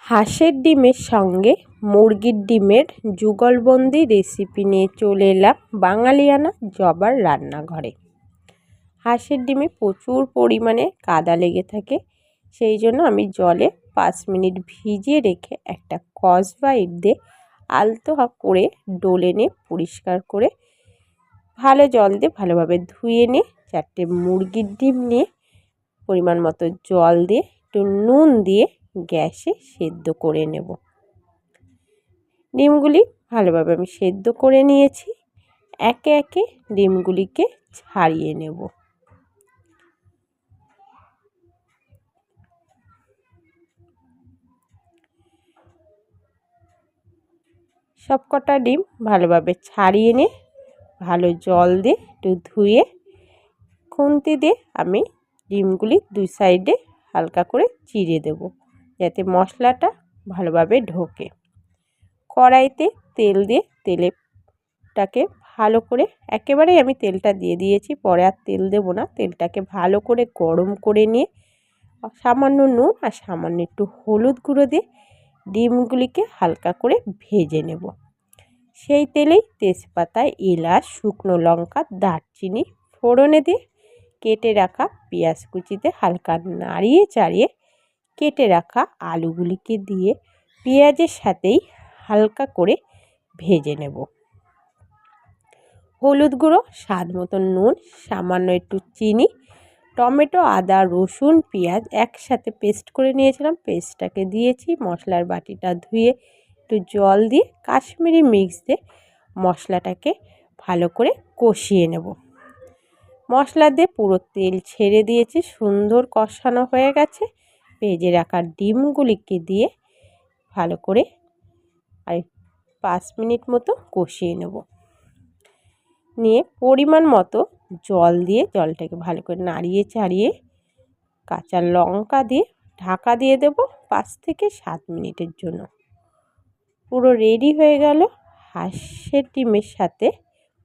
হাঁসের ডিমের সঙ্গে মুরগির ডিমের যুগলবন্দি রেসিপি নিয়ে চলে এলাম বাঙালিয়ানা জবার রান্নাঘরে। হাঁসের ডিমে প্রচুর পরিমাণে কাদা লেগে থাকে, সেই জন্য আমি জলে 5 মিনিট ভিজিয়ে রেখে একটা স্কচব্রাইট দিয়ে আলতো করে ডলে নিয়ে পরিষ্কার করে ভালো জল দিয়ে ভালোভাবে ধুয়ে নিয়ে 4টে মুরগির ডিম নিয়ে পরিমাণ মতো জল দিয়ে একটু নুন দিয়ে গ্যাসে সেদ্ধ করে নেব। ডিমগুলি ভালোভাবে আমি সেদ্ধ করে নিয়েছি। একে একে ডিমগুলিকে ছাড়িয়ে নেব। সবকটা ডিম ভালোভাবে ছাড়িয়ে নিয়ে ভালো জল দিয়ে একটু ধুয়ে খুন্তি দিয়ে আমি ডিমগুলি দুই সাইডে হালকা করে চিড়ে দেব, যাতে মশলাটা ভালোভাবে ঢোকে। কড়াইতে তেল দিয়ে তেলটাকে ভালো করে একেবারেই আমি তেলটা দিয়ে দিয়েছি, পরে আর তেল দেব না। তেলটাকে ভালো করে গরম করে নিয়ে সামান্য নুন আর সামান্য একটু হলুদ গুঁড়ো দিয়ে ডিমগুলিকে হালকা করে ভেজে নেব। সেই তেলেই তেজপাতা, এলাচ, শুকনো লঙ্কা, দারচিনি ফোড়নে দিয়ে কেটে রাখা পেঁয়াজ কুচিতে হালকা নাড়িয়ে চাড়িয়ে কেটে রাখা আলুগুলিকে দিয়ে পেঁয়াজের সাথেই হালকা করে ভেজে নেব। হলুদ গুঁড়ো, স্বাদ মতো নুন, সামান্য একটু চিনি, টমেটো, আদা, রসুন, পেঁয়াজ একসাথে পেস্ট করে নিয়েছিলাম, পেস্টটাকে দিয়েছি। মশলার বাটিটা ধুয়ে একটু জল দিয়ে কাশ্মীরি মিক্স দিয়ে মশলাটাকে ভালো করে কষিয়ে নেব। মশলা দিয়ে পুরো তেল ছেড়ে দিয়েছি, সুন্দর কষানো হয়ে গেছে। ভেজে রাখা ডিমগুলিকে দিয়ে ভালো করে আর 5 মিনিট মতো কষিয়ে নেব। নিয়ে পরিমাণ মতো জল দিয়ে জলটাকে ভালো করে নাড়িয়ে চাড়িয়ে কাঁচা লঙ্কা দিয়ে ঢাকা দিয়ে দেব 5 থেকে 7 মিনিটের জন্য। পুরো রেডি হয়ে গেল হাঁসের ডিমের সাথে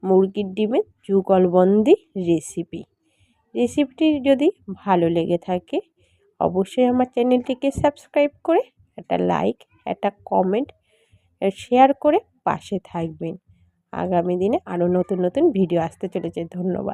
মুরগির ডিমের যুগলবন্দি রেসিপি। রেসিপিটি যদি ভালো লেগে থাকে অবশ্যই আমার চ্যানেলটিকে সাবস্ক্রাইব করে একটা লাইক, একটা কমেন্ট, শেয়ার করে পাশে থাকবেন। আগামী দিনে আরও নতুন নতুন ভিডিও আসতে চলেছে। ধন্যবাদ।